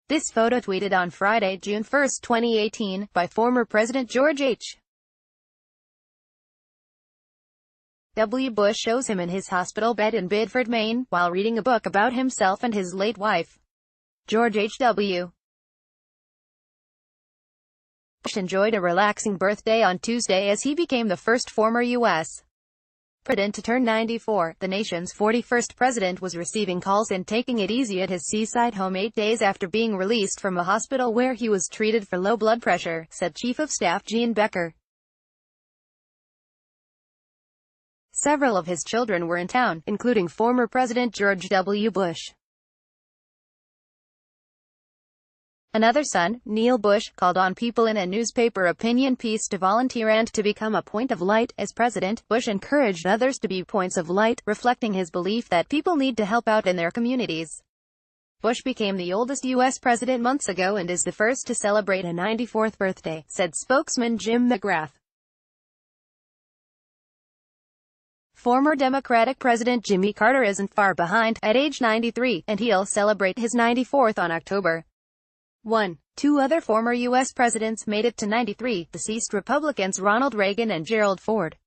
This photo tweeted on Friday, June 1, 2018, by former President George H. W. Bush shows him in his hospital bed in Bidford, Maine, while reading a book about himself and his late wife. George H. W. Bush enjoyed a relaxing birthday on Tuesday as he became the first former U.S. president to turn 94. The nation's 41st president was receiving calls and taking it easy at his seaside home 8 days after being released from a hospital where he was treated for low blood pressure, said Chief of Staff Jean Becker. Several of his children were in town, including former President George W. Bush. Another son, Neil Bush, called on people in a newspaper opinion piece to volunteer and to become a point of light. As president, Bush encouraged others to be points of light, reflecting his belief that people need to help out in their communities. Bush became the oldest U.S. president months ago and is the first to celebrate a 94th birthday, said spokesman Jim McGrath. Former Democratic President Jimmy Carter isn't far behind, at age 93, and he'll celebrate his 94th on October 1. Two other former U.S. presidents made it to 93, deceased Republicans Ronald Reagan and Gerald Ford.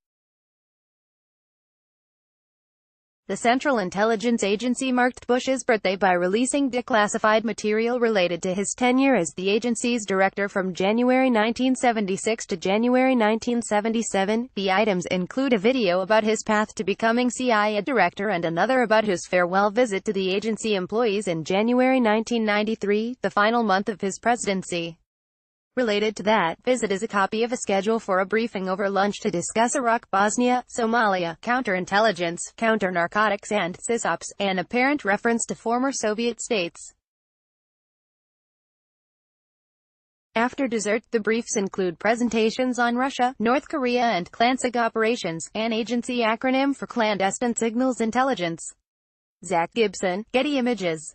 The Central Intelligence Agency marked Bush's birthday by releasing declassified material related to his tenure as the agency's director from January 1976 to January 1977. The items include a video about his path to becoming CIA director and another about his farewell visit to the agency employees in January 1993, the final month of his presidency. Related to that visit is a copy of a schedule for a briefing over lunch to discuss Iraq, Bosnia, Somalia, counterintelligence, counter-narcotics and SysOps, an apparent reference to former Soviet states. After dessert, the briefs include presentations on Russia, North Korea and ClanSig operations, an agency acronym for Clandestine Signals Intelligence. Zach Gibson, Getty Images.